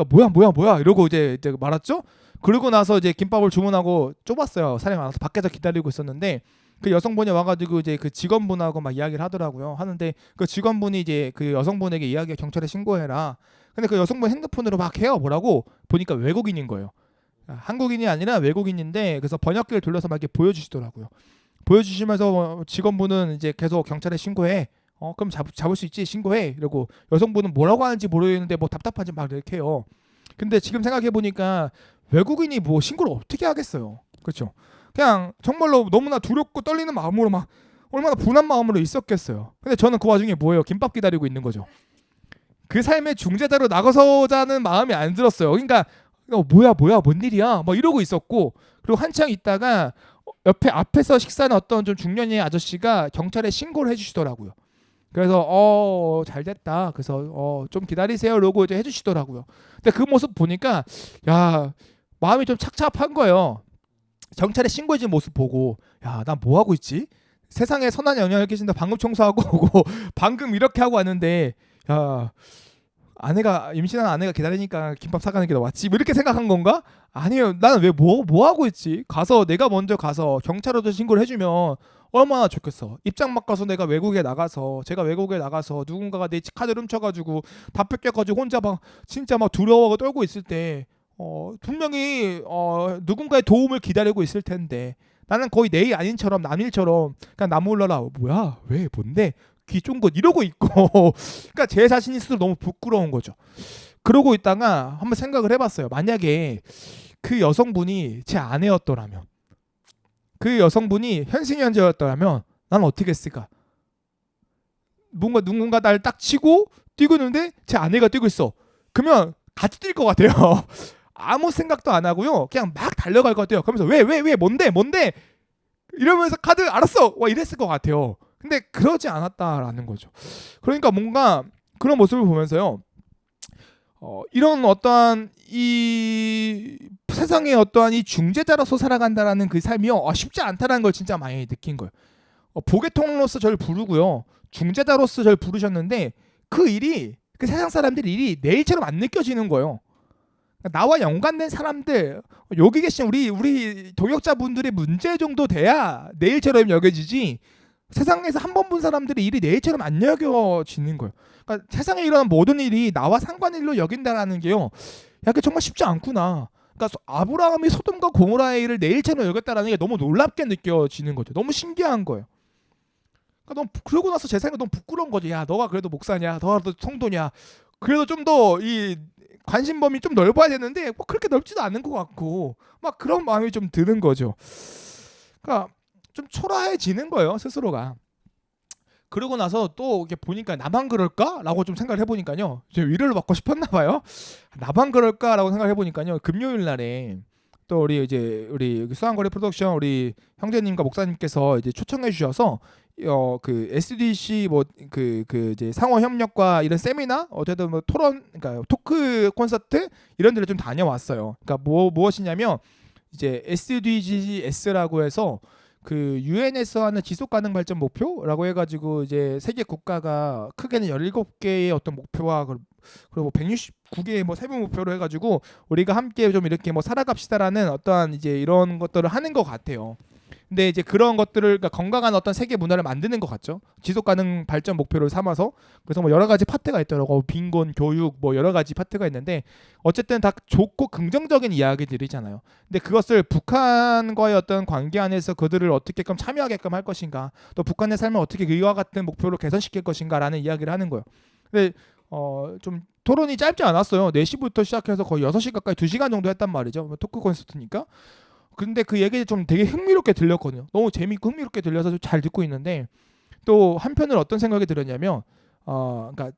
[SPEAKER 1] 뭐야 이러고 이제 말았죠. 그러고 나서 이제 김밥을 주문하고 좁았어요. 사람이 많아서 밖에서 기다리고 있었는데 그 여성분이 와가지고 이제 그 직원분하고 막 이야기를 하더라고요. 하는데 그 직원분이 이제 그 여성분에게 이야기해 경찰에 신고해라. 근데 그 여성분 핸드폰으로 막 해요. 뭐라고 보니까 외국인인 거예요. 한국인이 아니라 외국인인데 그래서 번역기를 돌려서 막 이렇게 보여주시더라고요. 보여주시면서 직원분은 이제 계속 경찰에 신고해. 그럼 잡을 수 있지 신고해 이러고 여성분은 뭐라고 하는지 모르겠는데 뭐 답답한지 막 이렇게 해요. 근데 지금 생각해 보니까 외국인이 뭐 신고를 어떻게 하겠어요. 그렇죠. 그냥 정말로 너무나 두렵고 떨리는 마음으로 막 얼마나 분한 마음으로 있었겠어요. 근데 저는 그 와중에 뭐예요? 김밥 기다리고 있는 거죠. 그 삶의 중재자로 나가서자는 마음이 안 들었어요. 그러니까 뭐야 뭔 일이야 막 이러고 있었고 그리고 한창 있다가 앞에서 식사하는 어떤 좀 중년의 아저씨가 경찰에 신고를 해주시더라고요. 그래서 잘 됐다. 그래서 좀 기다리세요. 이러고 이제 해주시더라고요. 근데 그 모습 보니까 야 마음이 좀 착잡한 거예요. 경찰에 신고해준 모습 보고 야 난 뭐 하고 있지? 세상에 선한 영향을 끼친다. 방금 청소하고 오고 방금 이렇게 하고 왔는데 야 임신한 아내가 기다리니까 김밥 사가는 게 더 맞지? 뭐 이렇게 생각한 건가? 아니에요. 나는 왜 뭐 하고 있지? 내가 먼저 가서 경찰로도 신고를 해주면 얼마나 좋겠어. 입장 바꿔서 제가 외국에 나가서 누군가가 내 카드를 훔쳐가지고 다 뺏겨가지고 혼자 막 진짜 막 두려워하고 떨고 있을 때 분명히 누군가의 도움을 기다리고 있을 텐데 나는 거의 내 일 아닌처럼 남일처럼 그냥 나 몰라라 뭐야 왜 뭔데 귀 쫑긋 이러고 있고 그러니까 제 자신이 스스로 너무 부끄러운 거죠. 그러고 있다가 한번 생각을 해봤어요. 만약에 그 여성분이 제 아내였더라면, 그 여성분이 현생연자였더라면 나는 어떻게 했을까? 뭔가 누군가 나를 딱 치고 뛰고 있는데 제 아내가 뛰고 있어. 그러면 같이 뛸 것 같아요. 아무 생각도 안 하고요. 그냥 막 달려갈 것 같아요. 그러면서 왜 뭔데 이러면서 카드 알았어. 와 이랬을 것 같아요. 근데 그러지 않았다라는 거죠. 그러니까 뭔가 그런 모습을 보면서요. 이런 어떠한 이 세상에 어떠한 이 중재자로서 살아간다라는 그 삶이요. 쉽지 않다라는 걸 진짜 많이 느낀 거예요. 보계통로서 저를 부르고요. 중재자로서 저를 부르셨는데 그 일이 그 세상 사람들 일이 내일처럼 안 느껴지는 거예요. 나와 연관된 사람들 여기 계신 우리 동역자분들의 문제 정도 돼야 내일처럼 여겨지지 세상에서 한 번 본 사람들의 일이 내일처럼 안 여겨지는 거예요. 그러니까 세상에 일어나는 모든 일이 나와 상관일로 여긴다라는 게요. 약간 정말 쉽지 않구나. 그러니까 아브라함이 소돔과 고모라의 일을 내일처럼 여겼다라는 게 너무 놀랍게 느껴지는 거죠. 너무 신기한 거예요. 그러니까 너무 그러고 나서 제 생각에 너무 부끄러운 거죠. 야, 너가 그래도 목사냐, 너가 그래도 성도냐. 그래도 좀 더 이 관심 범위 좀 넓어야 되는데 뭐 그렇게 넓지도 않은 것 같고 막 그런 마음이 좀 드는 거죠. 그러니까 좀 초라해지는 거예요 스스로가. 그러고 나서 또 이렇게 보니까 나만 그럴까라고 좀 생각을 해보니까요. 제가 위로를 받고 싶었나 봐요. 나만 그럴까라고 생각을 해보니까요. 금요일 날에 또 우리 수완거리 프로덕션 우리 형제님과 목사님께서 이제 초청해 주셔서 그 SDC 뭐 그 이제 상호 협력과 이런 세미나 어쨌든 뭐 토론 그러니까 토크 콘서트 이런 데를 좀 다녀왔어요. 그러니까 무엇이냐면 이제 SDGs라고 해서 그 유엔에서 하는 지속 가능 발전 목표라고 해가지고 이제 세계 국가가 크게는 17개의 어떤 목표와 그리고 169개의 뭐 세부 목표로 해가지고 우리가 함께 좀 이렇게 뭐 살아갑시다라는 어떠한 이제 이런 것들을 하는 것 같아요. 근데 이제 그런 것들을 그러니까 건강한 어떤 세계 문화를 만드는 것 같죠. 지속 가능 발전 목표를 삼아서 그래서 뭐 여러 가지 파트가 있더라고. 빈곤, 교육 뭐 여러 가지 파트가 있는데 어쨌든 다 좋고 긍정적인 이야기들이잖아요. 근데 그것을 북한과의 어떤 관계 안에서 그들을 어떻게끔 참여하게끔 할 것인가, 또 북한의 삶을 어떻게 이와 같은 목표로 개선시킬 것인가라는 이야기를 하는 거예요. 근데 좀 토론이 짧지 않았어요. 4시부터 시작해서 거의 6시 가까이 2시간 정도 했단 말이죠. 토크 콘서트니까. 근데 그 얘기 좀 되게 흥미롭게 들렸거든요. 너무 재밌고 흥미롭게 들려서 좀 잘 듣고 있는데 또 한편으로 어떤 생각이 들었냐면 그러니까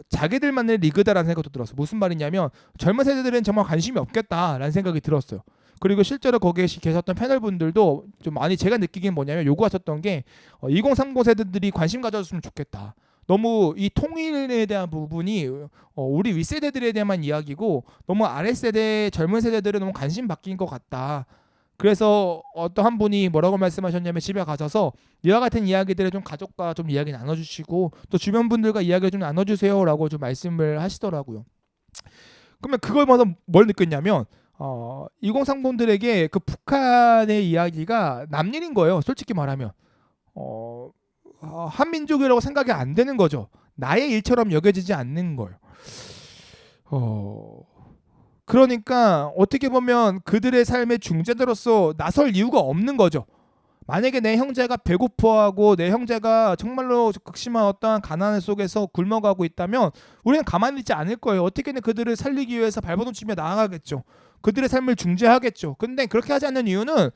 [SPEAKER 1] 자기들만의 리그다라는 생각도 들었어요. 무슨 말이냐면 젊은 세대들은 정말 관심이 없겠다라는 생각이 들었어요. 그리고 실제로 거기에 계셨던 패널분들도 좀 많이 제가 느끼기엔 뭐냐면 요구하셨던 게 2030 세대들이 관심 가져줬으면 좋겠다. 너무 이 통일에 대한 부분이 우리 윗세대들에 대한 이야기고 너무 아랫세대 젊은 세대들은 너무 관심 바뀐 것 같다. 그래서 어떤 한 분이 뭐라고 말씀하셨냐면 집에 가셔서 이와 같은 이야기들을 좀 가족과 좀 이야기 나눠주시고 또 주변 분들과 이야기 좀 나눠주세요라고 좀 말씀을 하시더라고요. 그러면 그걸 보면서 뭘 느꼈냐면 2030들에게 그 북한의 이야기가 남일인 거예요. 솔직히 말하면 한민족이라고 생각이 안 되는 거죠. 나의 일처럼 여겨지지 않는 거예요. 그러니까 어떻게 보면 그들의 삶의 중재자로서 나설 이유가 없는 거죠. 만약에 내 형제가 배고파하고 내 형제가 정말로 극심한 어떠한 가난 속에서 굶어가고 있다면 우리는 가만히 있지 않을 거예요. 어떻게든 그들을 살리기 위해서 발버둥치며 나아가겠죠. 그들의 삶을 중재하겠죠. 근데 그렇게 하지 않는 이유는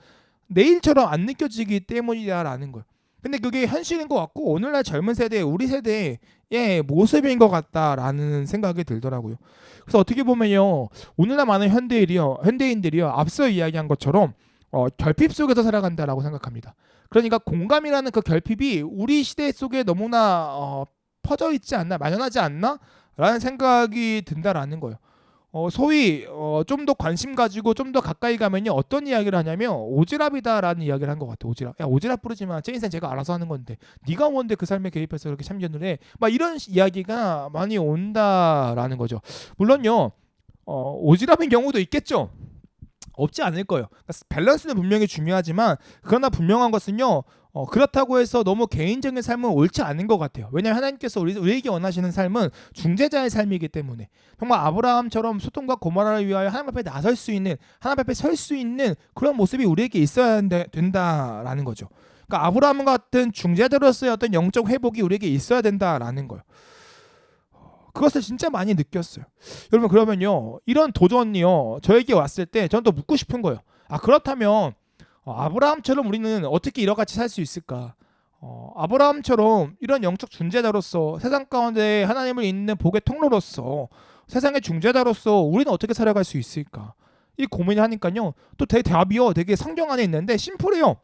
[SPEAKER 1] 내 일처럼 안 느껴지기 때문이다라는 거예요. 근데 그게 현실인 것 같고 오늘날 젊은 세대, 우리 세대의 모습인 것 같다라는 생각이 들더라고요. 그래서 어떻게 보면요, 오늘날 많은 현대인들이요, 앞서 이야기한 것처럼 결핍 속에서 살아간다라고 생각합니다. 그러니까 공감이라는 그 결핍이 우리 시대 속에 너무나 퍼져 있지 않나, 만연하지 않나? 라는 생각이 든다라는 거예요. 소위 좀 더 관심 가지고 좀 더 가까이 가면요 어떤 이야기를 하냐면 오지랖이다라는 이야기를 한 것 같아. 오지랖. 야 오지랖 부르지마. 제 인생 제가 알아서 하는 건데 네가 뭔데 그 삶에 개입해서 그렇게 참견을 해. 막 이런 이야기가 많이 온다라는 거죠. 물론요 오지랖인 경우도 있겠죠. 없지 않을 거예요. 그러니까 밸런스는 분명히 중요하지만 그러나 분명한 것은요. 그렇다고 해서 너무 개인적인 삶은 옳지 않은 것 같아요. 왜냐하면 하나님께서 우리에게 원하시는 삶은 중재자의 삶이기 때문에 정말 아브라함처럼 소돔과 고모라를 위하여 하나님 앞에 나설 수 있는 하나님 앞에 설 수 있는 그런 모습이 우리에게 있어야 된다라는 거죠. 그러니까 아브라함 같은 중재자로서의 어떤 영적 회복이 우리에게 있어야 된다라는 거예요. 그것을 진짜 많이 느꼈어요. 여러분 그러면요 이런 도전이요 저에게 왔을 때 저는 또 묻고 싶은 거예요. 그렇다면 아브라함처럼 우리는 어떻게 이와 같이 살 수 있을까? 아브라함처럼 이런 영적 존재자로서 세상 가운데 하나님을 잇는 복의 통로로서 세상의 중재자로서 우리는 어떻게 살아갈 수 있을까? 이 고민을 하니까요 또 답이요 되게 성경 안에 있는데 심플해요.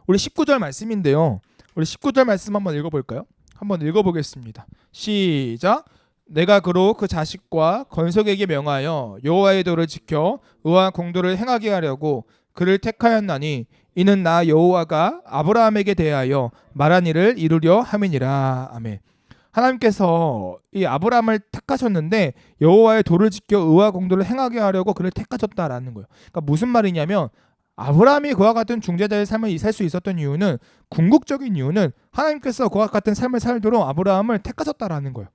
[SPEAKER 1] 우리 19절 말씀인데요. 우리 19절 말씀 한번 읽어볼까요? 한번 읽어보겠습니다. 시작. 내가 그로 그 자식과 건석에게 명하여 여호와의 도를 지켜 의와 공도를 행하게 하려고 그를 택하였나니 이는 나 여호와가 아브라함에게 대하여 말한 일을 이루려 함이니라. 아멘. 하나님께서 이 아브라함을 택하셨는데 여호와의 도를 지켜 의와 공도를 행하게 하려고 그를 택하셨다라는 거예요. 그러니까 무슨 말이냐면 아브라함이 그와 같은 중재자의 삶을 살 수 있었던 이유는 궁극적인 이유는 하나님께서 그와 같은 삶을 살도록 아브라함을 택하셨다라는 거예요.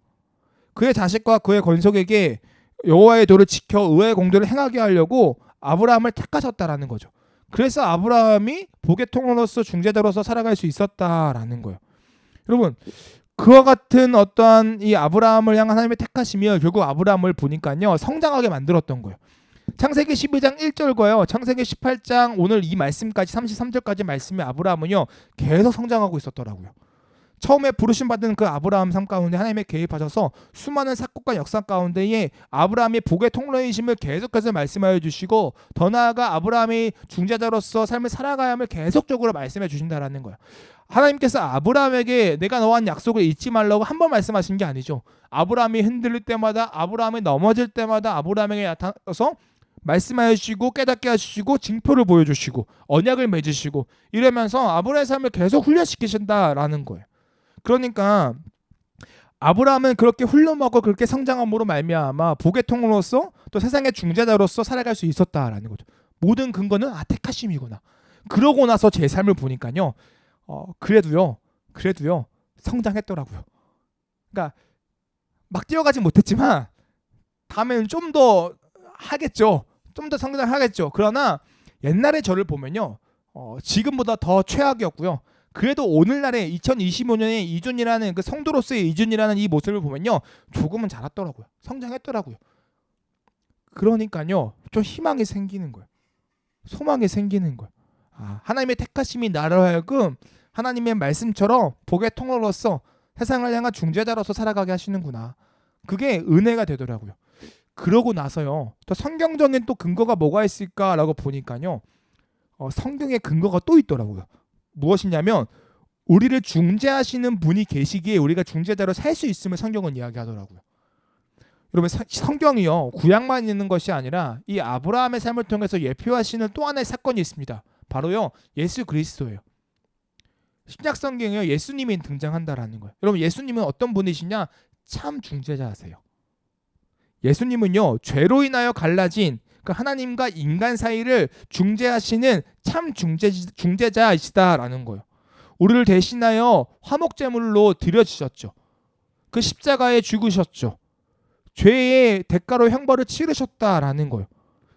[SPEAKER 1] 그의 자식과 그의 건속에게 여호와의 도를 지켜 의의 공도를 행하게 하려고 아브라함을 택하셨다라는 거죠. 그래서 아브라함이 복의 통로로서 중재자로서 살아갈 수 있었다라는 거예요. 여러분 그와 같은 어떠한 이 아브라함을 향한 하나님의 택하심이 결국 아브라함을 보니까요 성장하게 만들었던 거예요. 창세기 12장 1절과요 창세기 18장 오늘 이 말씀까지 33절까지 말씀에 아브라함은요 계속 성장하고 있었더라고요. 처음에 부르심 받은 그 아브라함 삶 가운데 하나님의 개입하셔서 수많은 사건과 역사 가운데에 아브라함이 복의 통로이심을 계속해서 말씀하여 주시고 더 나아가 아브라함이 중재자로서 삶을 살아가야 함을 계속적으로 말씀해 주신다라는 거예요. 하나님께서 아브라함에게 내가 너와 한 약속을 잊지 말라고 한 번 말씀하신 게 아니죠. 아브라함이 흔들릴 때마다 아브라함이 넘어질 때마다 아브라함에게 나타나서 말씀하여 주시고 깨닫게 하시고 징표를 보여주시고 언약을 맺으시고 이러면서 아브라함의 삶을 계속 훈련시키신다라는 거예요. 그러니까 아브라함은 그렇게 훈련받고 그렇게 성장함으로 말미암아 복의 통로로서 또 세상의 중재자로서 살아갈 수 있었다라는 거죠. 모든 근거는 택하심이구나. 그러고 나서 제 삶을 보니까요. 그래도요 성장했더라고요. 그러니까 막 뛰어가지 못했지만 다음에는 좀 더 하겠죠. 좀 더 성장하겠죠. 그러나 옛날에 저를 보면요. 지금보다 더 최악이었고요. 그래도 오늘날의 2025년의 이준이라는 그 성도로서의 이준이라는 이 모습을 보면요. 조금은 자랐더라고요. 성장했더라고요. 그러니까요. 좀 희망이 생기는 거예요. 소망이 생기는 거예요. 하나님의 택하심이 나를 하여금 하나님의 말씀처럼 복의 통로로서 세상을 향한 중재자로서 살아가게 하시는구나. 그게 은혜가 되더라고요. 그러고 나서요. 또 성경적인 또 근거가 뭐가 있을까라고 보니까요. 성경의 근거가 또 있더라고요. 무엇이냐면 우리를 중재하시는 분이 계시기에 우리가 중재자로 살 수 있음을 성경은 이야기하더라고요. 여러분 성경이요. 구약만 있는 것이 아니라 이 아브라함의 삶을 통해서 예표하시는 또 하나의 사건이 있습니다. 바로요. 예수 그리스도예요. 신약 성경에요. 예수님이 등장한다라는 거예요. 여러분 예수님은 어떤 분이시냐? 참 중재자세요. 예수님은요. 죄로 인하여 갈라진 그 하나님과 인간 사이를 중재하시는 참 중재자이시다라는 거예요. 우리를 대신하여 화목제물로 드려지셨죠. 그 십자가에 죽으셨죠. 죄의 대가로 형벌을 치르셨다라는 거예요.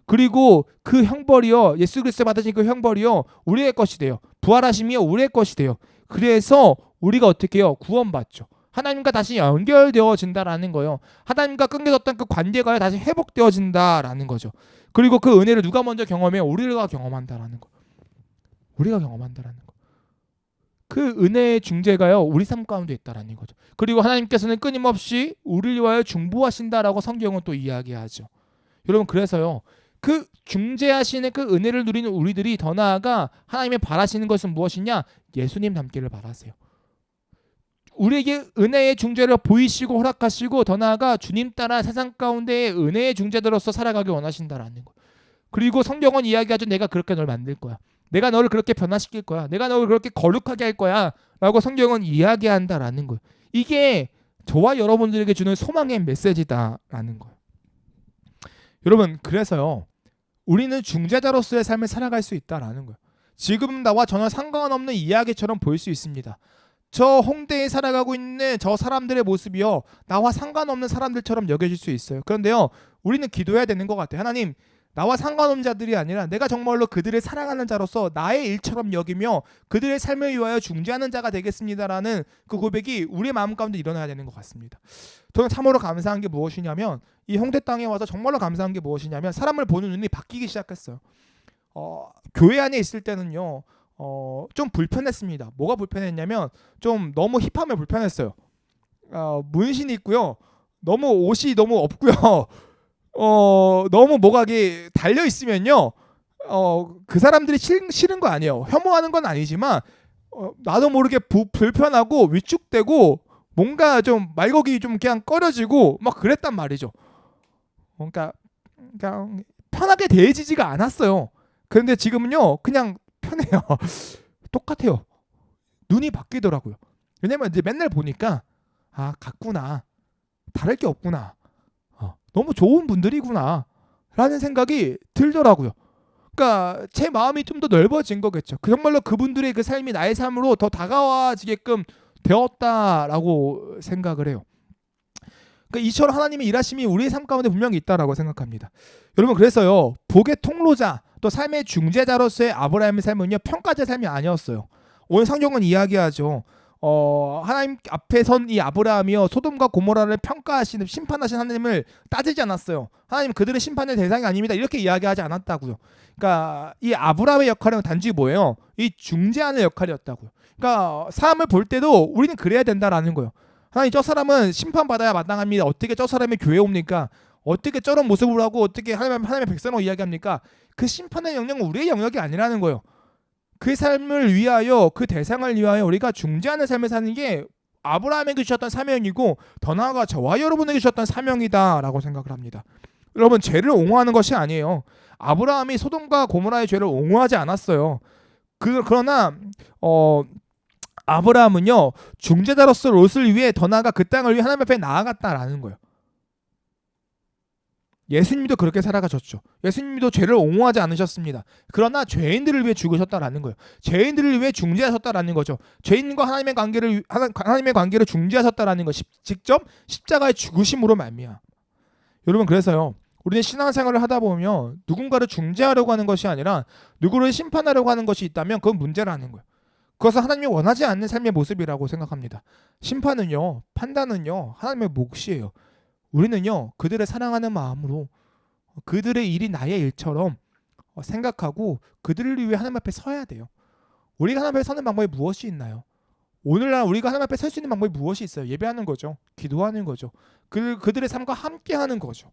[SPEAKER 1] 그리고 그 형벌이요. 예수 그리스도 받으신 그 형벌이요. 우리의 것이 돼요. 부활하심이요. 우리의 것이 돼요. 그래서 우리가 어떻게 해요? 구원받죠. 하나님과 다시 연결되어진다라는 거예요. 하나님과 끊겨졌던 그 관계가 다시 회복되어진다라는 거죠. 그리고 그 은혜를 누가 먼저 경험해요? 우리가 경험한다라는 거. 우리가 경험한다라는 거. 그 은혜의 중재가요. 우리 삶 가운데 있다라는 거죠. 그리고 하나님께서는 끊임없이 우리를 위하여 중보하신다라고 성경은 또 이야기하죠. 여러분 그래서요. 그 중재하시는 그 은혜를 누리는 우리들이 더 나아가 하나님의 바라시는 것은 무엇이냐? 예수님 닮기를 바라세요. 우리에게 은혜의 중재를 보이시고 허락하시고 더 나아가 주님 따라 세상 가운데의 은혜의 중재자로서 살아가기 원하신다라는 거. 그리고 성경은 이야기하죠. 내가 그렇게 널 만들 거야. 내가 너를 그렇게 변화시킬 거야. 내가 너를 그렇게 거룩하게 할 거야. 라고 성경은 이야기한다라는 거예요. 이게 저와 여러분들에게 주는 소망의 메시지다라는 거예요. 여러분 그래서요. 우리는 중재자로서의 삶을 살아갈 수 있다라는 거예요. 지금 나와 전혀 상관없는 이야기처럼 보일 수 있습니다. 저 홍대에 살아가고 있는 저 사람들의 모습이요. 나와 상관없는 사람들처럼 여겨질 수 있어요. 그런데요. 우리는 기도해야 되는 것 같아요. 하나님 나와 상관없는 자들이 아니라 내가 정말로 그들을 사랑하는 자로서 나의 일처럼 여기며 그들의 삶을 위하여 중재하는 자가 되겠습니다라는 그 고백이 우리의 마음 가운데 일어나야 되는 것 같습니다. 저는 참으로 감사한 게 무엇이냐면 이 홍대 땅에 와서 정말로 감사한 게 무엇이냐면 사람을 보는 눈이 바뀌기 시작했어요. 교회 안에 있을 때는요 좀 불편했습니다. 뭐가 불편했냐면 좀 너무 힙하면 불편했어요. 문신이 있고요. 너무 옷이 너무 없고요. 너무 뭐가 이게 달려 있으면요. 그 사람들이 싫은 거 아니에요. 혐오하는 건 아니지만 나도 모르게 불편하고 위축되고 뭔가 좀 말거기 좀 그냥 꺼려지고 막 그랬단 말이죠. 그러니까 편하게 대해지지가 않았어요. 그런데 지금은요 그냥 편해요. 똑같아요. 눈이 바뀌더라고요. 왜냐면 이제 맨날 보니까 같구나. 다를 게 없구나. 너무 좋은 분들이구나. 라는 생각이 들더라고요. 그러니까 제 마음이 좀 더 넓어진 거겠죠. 정말로 그분들의 그 삶이 나의 삶으로 더 다가와지게끔 되었다라고 생각을 해요. 그러니까 이처럼 하나님의 일하심이 우리의 삶 가운데 분명히 있다라고 생각합니다. 여러분 그래서요. 복의 통로자 또 삶의 중재자로서의 아브라함의 삶은요. 평가자의 삶이 아니었어요. 오늘 성경은 이야기하죠. 하나님 앞에 선 이 아브라함이요 소돔과 고모라를 평가하시는 심판하신 하나님을 따지지 않았어요. 하나님 그들은 심판의 대상이 아닙니다. 이렇게 이야기하지 않았다고요. 그러니까 이 아브라함의 역할은 단지 뭐예요? 이 중재하는 역할이었다고요. 그러니까 사람을 볼 때도 우리는 그래야 된다라는 거예요. 하나님 저 사람은 심판받아야 마땅합니다. 어떻게 저 사람이 교회에 옵니까? 어떻게 저런 모습을 하고 어떻게 하나님의 백성으로 이야기합니까? 그 심판의 영역은 우리의 영역이 아니라는 거예요. 그 삶을 위하여 그 대상을 위하여 우리가 중재하는 삶을 사는 게 아브라함에게 주셨던 사명이고 더 나아가 저와 여러분에게 주셨던 사명이다라고 생각을 합니다. 여러분 죄를 옹호하는 것이 아니에요. 아브라함이 소돔과 고모라의 죄를 옹호하지 않았어요. 그러나 아브라함은요 중재자로서 롯을 위해 더 나아가 그 땅을 위해 하나님 앞에 나아갔다라는 거예요. 예수님도 그렇게 살아가셨죠. 예수님도 죄를 옹호하지 않으셨습니다. 그러나 죄인들을 위해 죽으셨다라는 거예요. 죄인들을 위해 중재하셨다라는 거죠. 죄인과 하나님의 관계를 중재하셨다라는 거. 직접 십자가의 죽으심으로 말미암아. 여러분 그래서요. 우리는 신앙생활을 하다 보면 누군가를 중재하려고 하는 것이 아니라 누구를 심판하려고 하는 것이 있다면 그건 문제라는 거예요. 그것은 하나님이 원하지 않는 삶의 모습이라고 생각합니다. 심판은요. 판단은요. 하나님의 몫이에요. 우리는요 그들을 사랑하는 마음으로 그들의 일이 나의 일처럼 생각하고 그들을 위해 하나님 앞에 서야 돼요. 우리가 하나님 앞에 서는 방법이 무엇이 있나요? 오늘날 우리가 하나님 앞에 설 수 있는 방법이 무엇이 있어요? 예배하는 거죠. 기도하는 거죠. 그들의 삶과 함께하는 거죠.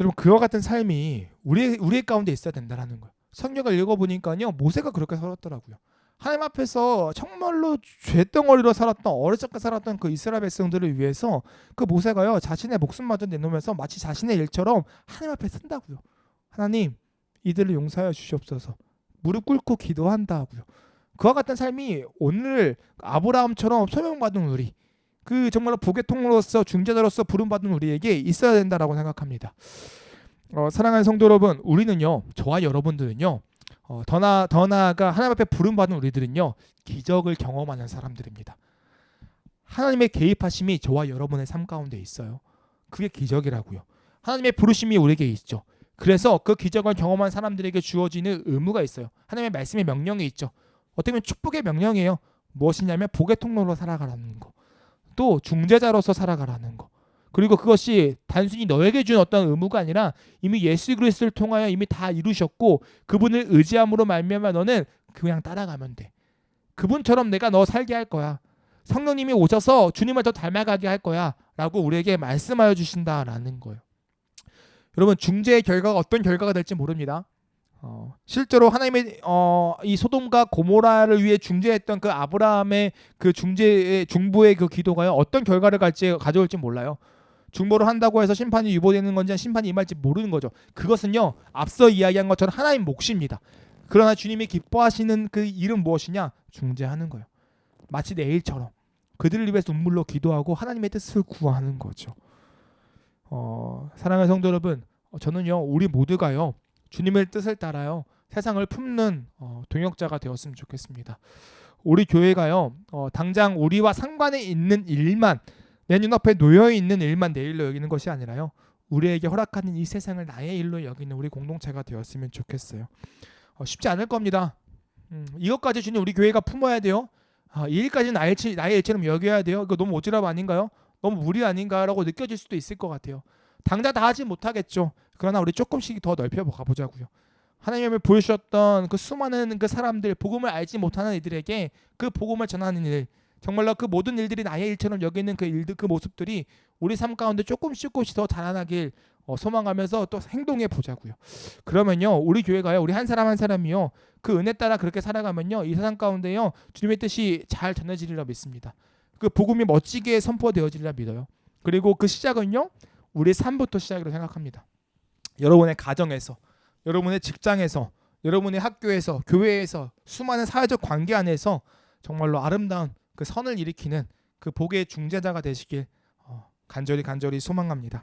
[SPEAKER 1] 여러분 그와 같은 삶이 우리의 가운데 있어야 된다는 거예요. 성경을 읽어보니까요 모세가 그렇게 살았더라고요. 하나님 앞에서 정말로 죄덩어리로 살았던 어리석게 살았던 그 이스라엘 백성들을 위해서 그 모세가요 자신의 목숨마저 내놓으면서 마치 자신의 일처럼 하나님 앞에 쓴다고요. 하나님 이들을 용서하여 주시옵소서. 무릎 꿇고 기도한다고요. 그와 같은 삶이 오늘 아브라함처럼 소명받은 우리 그 정말로 복의 통로로서 중재자로서 부름받은 우리에게 있어야 된다라고 생각합니다. 사랑하는 성도 여러분 우리는요 저와 여러분들은요 더 나아가 하나님 앞에 부름받은 우리들은요 기적을 경험하는 사람들입니다. 하나님의 개입하심이 저와 여러분의 삶 가운데 있어요. 그게 기적이라고요. 하나님의 부르심이 우리에게 있죠. 그래서 그 기적을 경험한 사람들에게 주어지는 의무가 있어요. 하나님의 말씀의 명령이 있죠. 어떻게 보면 축복의 명령이에요. 무엇이냐면 복의 통로로 살아가라는 거. 또 중재자로서 살아가라는 거. 그리고 그것이 단순히 너에게 준 어떤 의무가 아니라 이미 예수 그리스도를 통하여 이미 다 이루셨고 그분을 의지함으로 말미암아 너는 그냥 따라가면 돼. 그분처럼 내가 너 살게 할 거야. 성령님이 오셔서 주님을 더 닮아가게 할 거야 라고 우리에게 말씀하여 주신다라는 거예요. 여러분 중재의 결과가 어떤 결과가 될지 모릅니다. 실제로 하나님의 이 소돔과 고모라를 위해 중재했던 그 아브라함의 그 중보의 그 기도가요 어떤 결과를 가져올지 몰라요. 중보를 한다고 해서 심판이 유보되는 건지 심판이 임할지 모르는 거죠. 그것은요 앞서 이야기한 것처럼 하나님 몫입니다. 그러나 주님이 기뻐하시는 그 일은 무엇이냐? 중재하는 거예요. 마치 내 일처럼 그들을 위해서 눈물로 기도하고 하나님의 뜻을 구하는 거죠. 사랑하는 성도 여러분 저는요 우리 모두가요 주님의 뜻을 따라요 세상을 품는 동역자가 되었으면 좋겠습니다. 우리 교회가요 당장 우리와 상관에 있는 일만 내 눈앞에 놓여있는 일만 내일로 여기는 것이 아니라요 우리에게 허락하는 이 세상을 나의 일로 여기는 우리 공동체가 되었으면 좋겠어요. 쉽지 않을 겁니다. 이것까지 주님 우리 교회가 품어야 돼요. 이 일까지 나의 일처럼 여겨야 돼요. 이거 너무 오지랖 아닌가요? 너무 무리 아닌가라고 느껴질 수도 있을 것 같아요. 당장 다 하지 못하겠죠. 그러나 우리 조금씩 더 넓혀 가보자고요. 하나님을 보여주셨던 그 수많은 그 사람들, 복음을 알지 못하는 이들에게 그 복음을 전하는 일, 정말로 그 모든 일들이 나의 일처럼 여기는 그 일들, 그 모습들이 우리 삶 가운데 조금씩 더 자라나길 소망하면서 또 행동해 보자고요. 그러면요, 우리 교회가요, 우리 한 사람 한 사람이요, 그 은혜 따라 그렇게 살아가면요, 이 세상 가운데요, 주님의 뜻이 잘 전해지리라 믿습니다. 그 복음이 멋지게 선포되어지리라 믿어요. 그리고 그 시작은요, 우리 삶부터 시작이라고 생각합니다. 여러분의 가정에서, 여러분의 직장에서, 여러분의 학교에서, 교회에서, 수많은 사회적 관계 안에서 정말로 아름다운 그 선을 일으키는 그 복의 중재자가 되시길 간절히 소망합니다.